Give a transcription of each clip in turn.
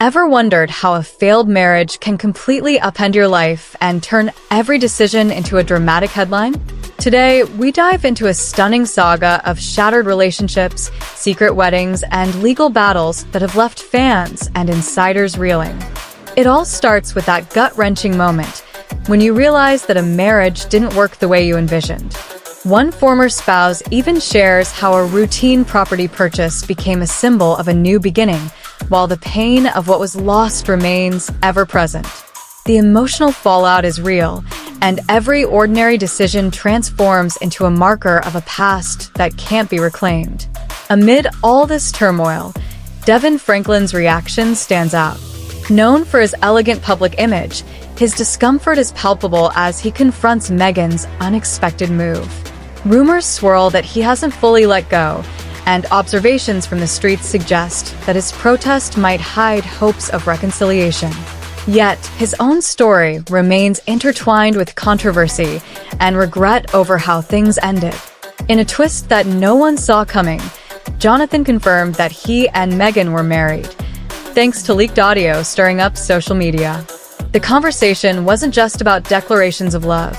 Ever wondered how a failed marriage can completely upend your life and turn every decision into a dramatic headline? Today, we dive into a stunning saga of shattered relationships, secret weddings, and legal battles that have left fans and insiders reeling. It all starts with that gut-wrenching moment when you realize that a marriage didn't work the way you envisioned. One former spouse even shares how a routine property purchase became a symbol of a new beginning, while the pain of what was lost remains ever present. The emotional fallout is real, and every ordinary decision transforms into a marker of a past that can't be reclaimed. Amid all this turmoil, Devon Franklin's reaction stands out. Known for his elegant public image, his discomfort is palpable as he confronts Meagan's unexpected move. Rumors swirl that he hasn't fully let go, and observations from the streets suggest that his protest might hide hopes of reconciliation. Yet, his own story remains intertwined with controversy and regret over how things ended. In a twist that no one saw coming, Jonathan confirmed that he and Meagan were married, thanks to leaked audio stirring up social media. The conversation wasn't just about declarations of love.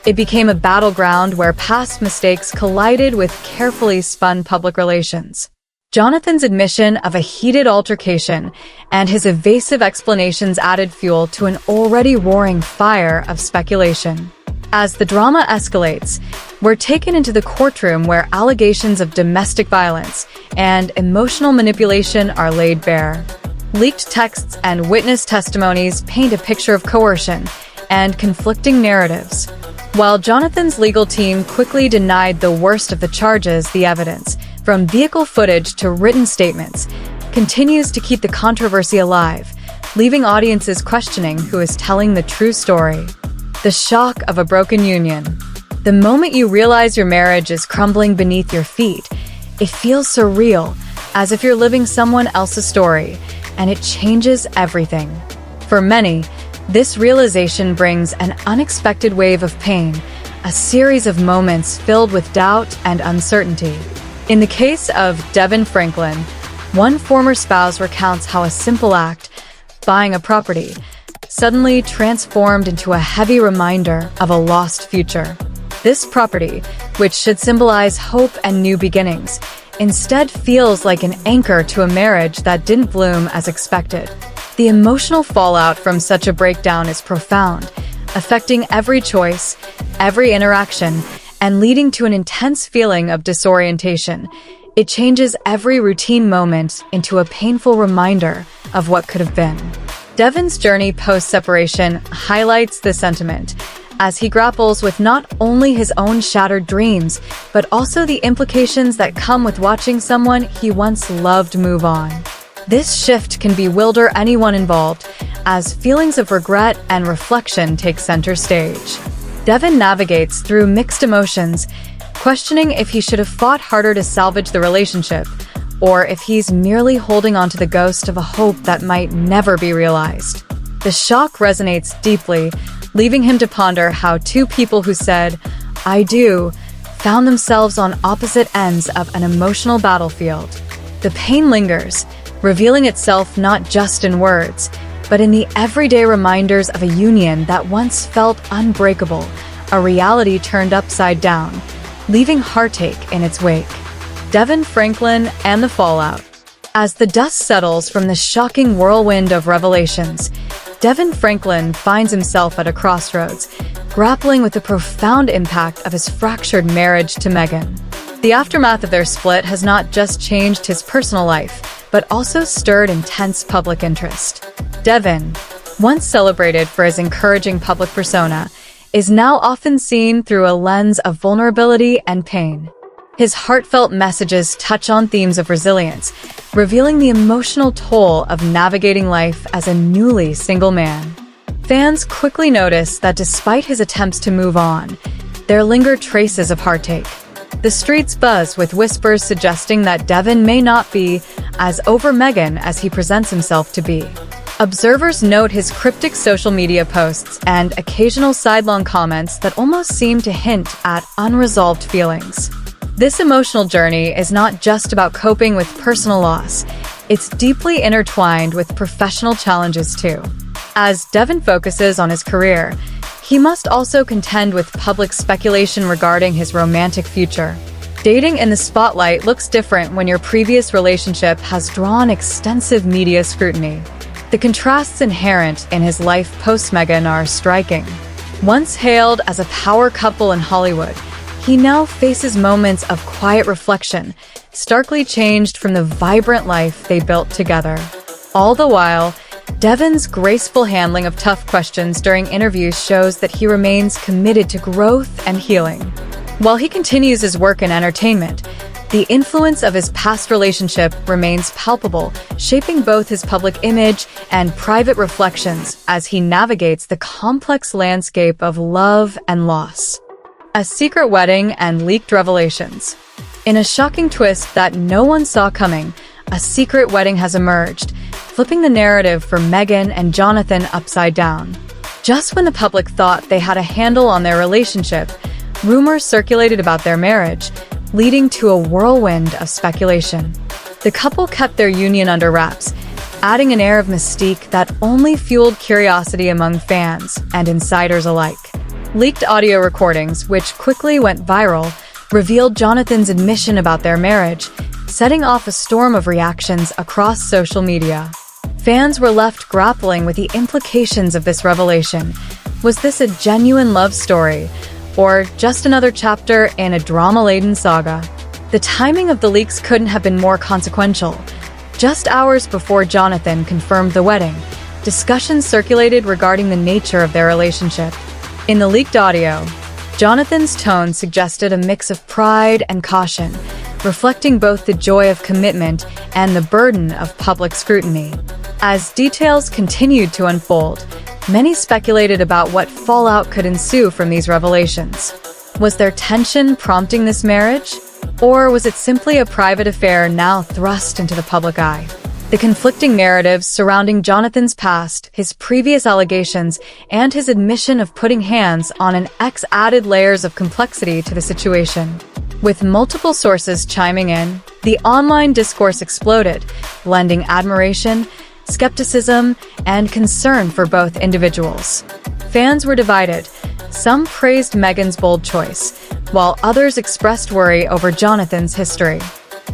It became a battleground where past mistakes collided with carefully spun public relations. Jonathan's admission of a heated altercation and his evasive explanations added fuel to an already roaring fire of speculation. As the drama escalates, we're taken into the courtroom where allegations of domestic violence and emotional manipulation are laid bare. Leaked texts and witness testimonies paint a picture of coercion and conflicting narratives. While Jonathan's legal team quickly denied the worst of the charges, the evidence, from vehicle footage to written statements, continues to keep the controversy alive, leaving audiences questioning who is telling the true story. The shock of a broken union. The moment you realize your marriage is crumbling beneath your feet, it feels surreal, as if you're living someone else's story, and it changes everything. For many, this realization brings an unexpected wave of pain, a series of moments filled with doubt and uncertainty. In the case of Devon Franklin, one former spouse recounts how a simple act, buying a property, suddenly transformed into a heavy reminder of a lost future. This property, which should symbolize hope and new beginnings, instead feels like an anchor to a marriage that didn't bloom as expected. The emotional fallout from such a breakdown is profound, affecting every choice, every interaction, and leading to an intense feeling of disorientation. It changes every routine moment into a painful reminder of what could have been. Devon's journey post-separation highlights this sentiment, as he grapples with not only his own shattered dreams, but also the implications that come with watching someone he once loved move on. This shift can bewilder anyone involved, as feelings of regret and reflection take center stage. Devon navigates through mixed emotions, questioning if he should have fought harder to salvage the relationship, or if he's merely holding onto the ghost of a hope that might never be realized. The shock resonates deeply, leaving him to ponder how two people who said, "I do," found themselves on opposite ends of an emotional battlefield. The pain lingers, revealing itself not just in words, but in the everyday reminders of a union that once felt unbreakable, a reality turned upside down, leaving heartache in its wake. Devon Franklin and the fallout. As the dust settles from the shocking whirlwind of revelations, Devon Franklin finds himself at a crossroads, grappling with the profound impact of his fractured marriage to Meagan. The aftermath of their split has not just changed his personal life, but also stirred intense public interest. Devon, once celebrated for his encouraging public persona, is now often seen through a lens of vulnerability and pain. His heartfelt messages touch on themes of resilience, revealing the emotional toll of navigating life as a newly single man. Fans quickly notice that despite his attempts to move on, there linger traces of heartache. The streets buzz with whispers suggesting that Devon may not be as over Meagan as he presents himself to be. Observers note his cryptic social media posts and occasional sidelong comments that almost seem to hint at unresolved feelings. This emotional journey is not just about coping with personal loss. it's deeply intertwined with professional challenges too. As Devon focuses on his career, he must also contend with public speculation regarding his romantic future. Dating in the spotlight looks different when your previous relationship has drawn extensive media scrutiny. The contrasts inherent in his life post-Meagan are striking. Once hailed as a power couple in Hollywood, he now faces moments of quiet reflection, starkly changed from the vibrant life they built together. All the while, Devon's graceful handling of tough questions during interviews shows that he remains committed to growth and healing. While he continues his work in entertainment, the influence of his past relationship remains palpable, shaping both his public image and private reflections as he navigates the complex landscape of love and loss. A secret wedding and leaked revelations. In a shocking twist that no one saw coming, a secret wedding has emerged, flipping the narrative for Meagan and Jonathan upside down. Just when the public thought they had a handle on their relationship, rumors circulated about their marriage, leading to a whirlwind of speculation. The couple kept their union under wraps, adding an air of mystique that only fueled curiosity among fans and insiders alike. Leaked audio recordings, which quickly went viral, revealed Jonathan's admission about their marriage, setting off a storm of reactions across social media. Fans were left grappling with the implications of this revelation. Was this a genuine love story, or just another chapter in a drama-laden saga? The timing of the leaks couldn't have been more consequential. Just hours before Jonathan confirmed the wedding, discussions circulated regarding the nature of their relationship. In the leaked audio, Jonathan's tone suggested a mix of pride and caution, reflecting both the joy of commitment and the burden of public scrutiny. As details continued to unfold, many speculated about what fallout could ensue from these revelations. Was there tension prompting this marriage? Or was it simply a private affair now thrust into the public eye? The conflicting narratives surrounding Jonathan's past, his previous allegations, and his admission of putting hands on an ex added layers of complexity to the situation. With multiple sources chiming in, the online discourse exploded, blending admiration, skepticism, and concern for both individuals. Fans were divided. Some praised Meagan's bold choice, while others expressed worry over Jonathan's history.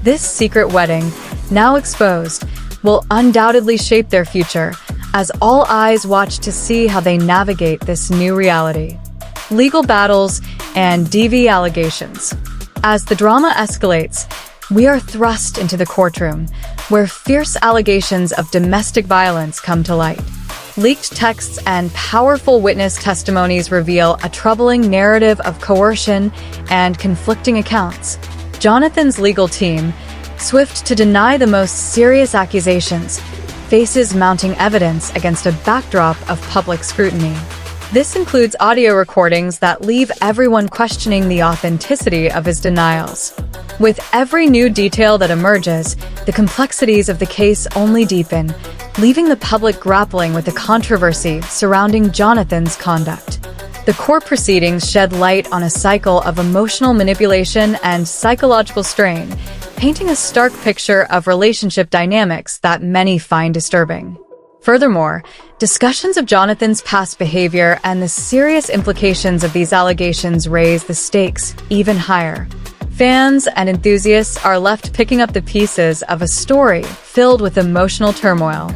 This secret wedding, now exposed, will undoubtedly shape their future, as all eyes watch to see how they navigate this new reality. Legal battles and DV allegations. As the drama escalates, we are thrust into the courtroom, where fierce allegations of domestic violence come to light. Leaked texts and powerful witness testimonies reveal a troubling narrative of coercion and conflicting accounts. Jonathan's legal team, swift to deny the most serious accusations, faces mounting evidence against a backdrop of public scrutiny. This includes audio recordings that leave everyone questioning the authenticity of his denials. With every new detail that emerges, the complexities of the case only deepen, leaving the public grappling with the controversy surrounding Jonathan's conduct. The court proceedings shed light on a cycle of emotional manipulation and psychological strain, painting a stark picture of relationship dynamics that many find disturbing. Furthermore, discussions of Jonathan's past behavior and the serious implications of these allegations raise the stakes even higher. Fans and enthusiasts are left picking up the pieces of a story filled with emotional turmoil.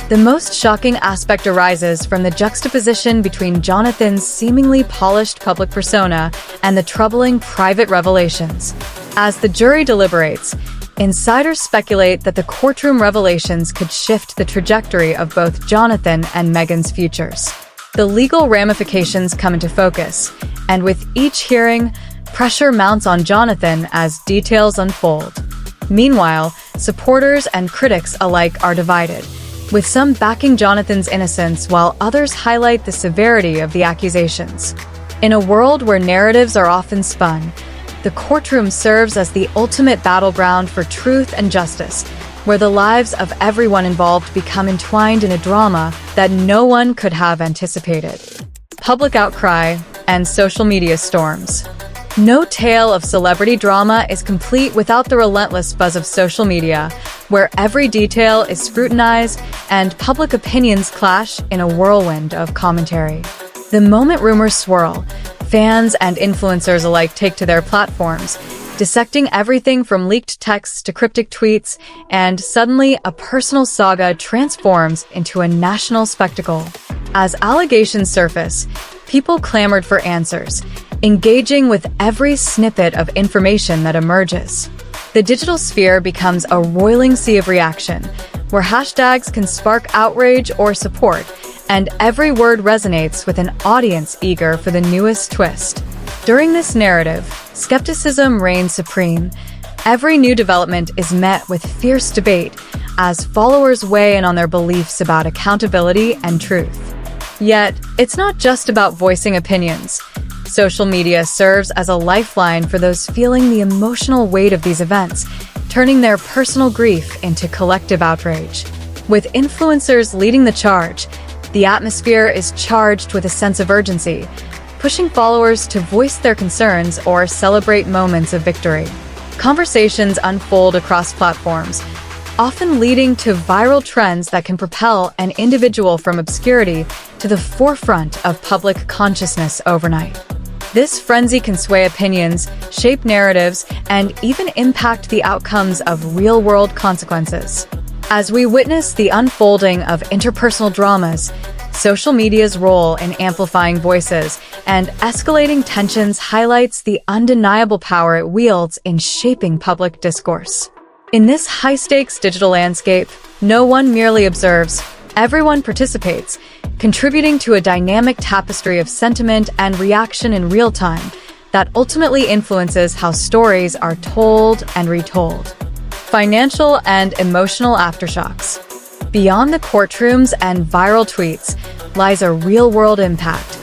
The most shocking aspect arises from the juxtaposition between Jonathan's seemingly polished public persona and the troubling private revelations. As the jury deliberates, insiders speculate that the courtroom revelations could shift the trajectory of both Jonathan and Meagan's futures. The legal ramifications come into focus, and with each hearing, pressure mounts on Jonathan as details unfold. Meanwhile, supporters and critics alike are divided, with some backing Jonathan's innocence while others highlight the severity of the accusations. In a world where narratives are often spun, the courtroom serves as the ultimate battleground for truth and justice, where the lives of everyone involved become entwined in a drama that no one could have anticipated. Public outcry and social media storms. No tale of celebrity drama is complete without the relentless buzz of social media, where every detail is scrutinized and public opinions clash in a whirlwind of commentary. The moment rumors swirl, fans and influencers alike take to their platforms, dissecting everything from leaked texts to cryptic tweets, and suddenly a personal saga transforms into a national spectacle. As allegations surface, people clamored for answers, engaging with every snippet of information that emerges. The digital sphere becomes a roiling sea of reaction, where hashtags can spark outrage or support, and every word resonates with an audience eager for the newest twist. During this narrative, skepticism reigns supreme. Every new development is met with fierce debate as followers weigh in on their beliefs about accountability and truth. Yet, it's not just about voicing opinions. Social media serves as a lifeline for those feeling the emotional weight of these events, turning their personal grief into collective outrage. With influencers leading the charge, the atmosphere is charged with a sense of urgency, pushing followers to voice their concerns or celebrate moments of victory. Conversations unfold across platforms, often leading to viral trends that can propel an individual from obscurity to the forefront of public consciousness overnight. This frenzy can sway opinions, shape narratives, and even impact the outcomes of real-world consequences. As we witness the unfolding of interpersonal dramas, social media's role in amplifying voices and escalating tensions highlights the undeniable power it wields in shaping public discourse. In this high-stakes digital landscape, no one merely observes, everyone participates, contributing to a dynamic tapestry of sentiment and reaction in real time that ultimately influences how stories are told and retold. Financial and emotional aftershocks. Beyond the courtrooms and viral tweets lies a real-world impact,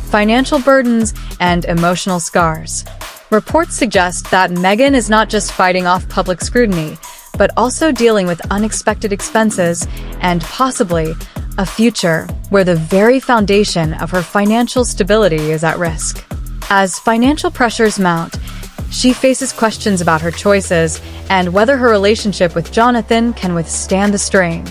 financial burdens, and emotional scars. Reports suggest that Meagan is not just fighting off public scrutiny, but also dealing with unexpected expenses and possibly a future where the very foundation of her financial stability is at risk. As financial pressures mount, she faces questions about her choices and whether her relationship with Jonathan can withstand the strain.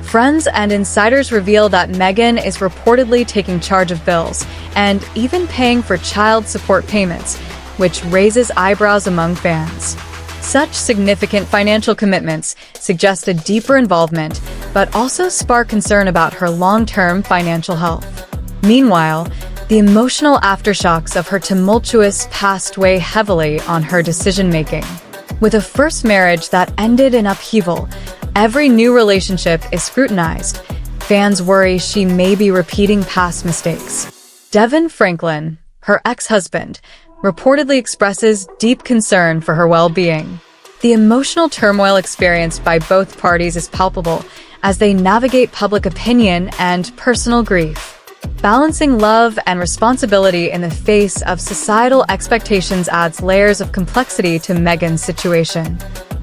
Friends and insiders reveal that Meagan is reportedly taking charge of bills and even paying for child support payments, which raises eyebrows among fans. Such significant financial commitments suggest a deeper involvement, but also spark concern about her long-term financial health. Meanwhile, the emotional aftershocks of her tumultuous past weigh heavily on her decision-making. With a first marriage that ended in upheaval, every new relationship is scrutinized. Fans worry she may be repeating past mistakes. Devon Franklin, her ex-husband, reportedly expresses deep concern for her well-being. The emotional turmoil experienced by both parties is palpable as they navigate public opinion and personal grief. Balancing love and responsibility in the face of societal expectations adds layers of complexity to Meagan's situation.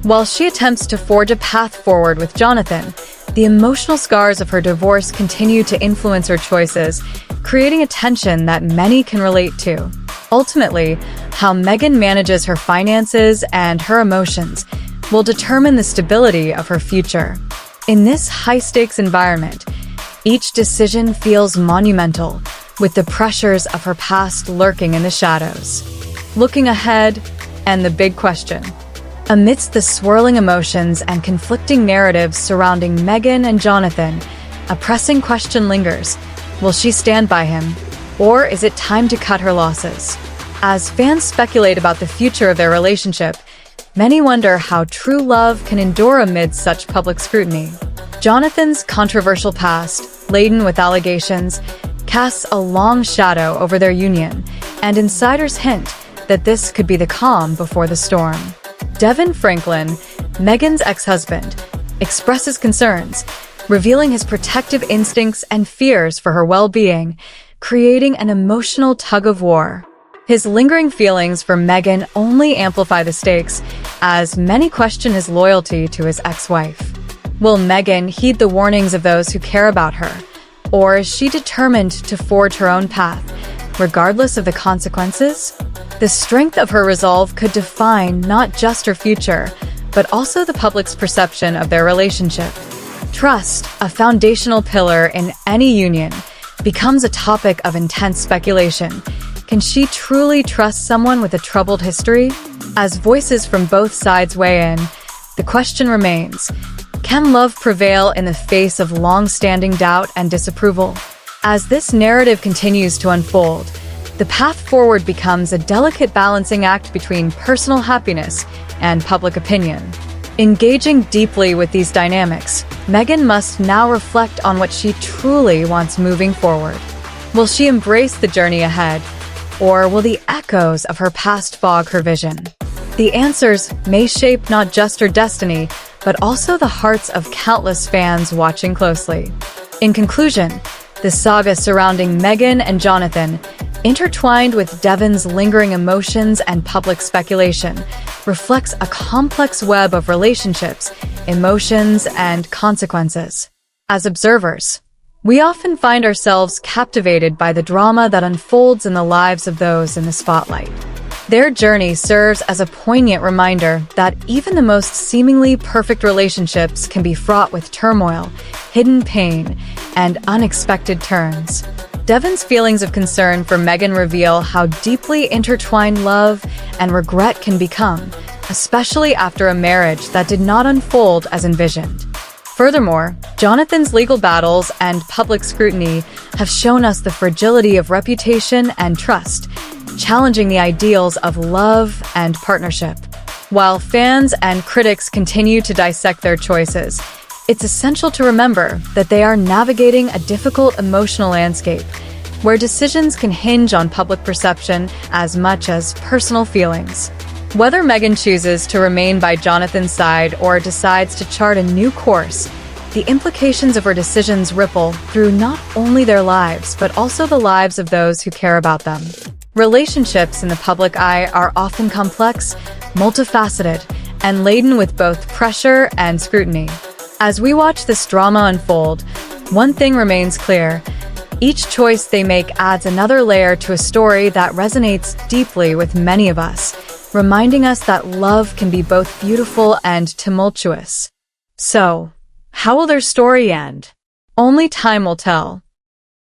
While she attempts to forge a path forward with Jonathan, the emotional scars of her divorce continue to influence her choices, creating a tension that many can relate to. Ultimately, how Meagan manages her finances and her emotions will determine the stability of her future. In this high-stakes environment, each decision feels monumental, with the pressures of her past lurking in the shadows. Looking ahead, and the big question. Amidst the swirling emotions and conflicting narratives surrounding Meagan and Jonathan, a pressing question lingers. Will she stand by him, or is it time to cut her losses? As fans speculate about the future of their relationship, many wonder how true love can endure amid such public scrutiny. Jonathan's controversial past, laden with allegations, casts a long shadow over their union, and insiders hint that this could be the calm before the storm. Devon Franklin, Meagan's ex-husband, expresses concerns, revealing his protective instincts and fears for her well-being, creating an emotional tug-of-war. His lingering feelings for Meagan only amplify the stakes, as many question his loyalty to his ex-wife. Will Meagan heed the warnings of those who care about her, or is she determined to forge her own path, regardless of the consequences? The strength of her resolve could define not just her future, but also the public's perception of their relationship. Trust, a foundational pillar in any union, becomes a topic of intense speculation. Can she truly trust someone with a troubled history? As voices from both sides weigh in, the question remains, can love prevail in the face of long-standing doubt and disapproval? As this narrative continues to unfold, the path forward becomes a delicate balancing act between personal happiness and public opinion. Engaging deeply with these dynamics, Meagan must now reflect on what she truly wants moving forward. Will she embrace the journey ahead, or will the echoes of her past fog her vision? The answers may shape not just her destiny, but also the hearts of countless fans watching closely. In conclusion, the saga surrounding Meagan and Jonathan, intertwined with Devon's lingering emotions and public speculation, reflects a complex web of relationships, emotions, and consequences. As observers, we often find ourselves captivated by the drama that unfolds in the lives of those in the spotlight. Their journey serves as a poignant reminder that even the most seemingly perfect relationships can be fraught with turmoil, hidden pain, and unexpected turns. Devon's feelings of concern for Meagan reveal how deeply intertwined love and regret can become, especially after a marriage that did not unfold as envisioned. Furthermore, Jonathan's legal battles and public scrutiny have shown us the fragility of reputation and trust, challenging the ideals of love and partnership. While fans and critics continue to dissect their choices, it's essential to remember that they are navigating a difficult emotional landscape, where decisions can hinge on public perception as much as personal feelings. Whether Meagan chooses to remain by Jonathan's side or decides to chart a new course, the implications of her decisions ripple through not only their lives, but also the lives of those who care about them. Relationships in the public eye are often complex, multifaceted, and laden with both pressure and scrutiny. As we watch this drama unfold, one thing remains clear. Each choice they make adds another layer to a story that resonates deeply with many of us, reminding us that love can be both beautiful and tumultuous. So, how will their story end? Only time will tell.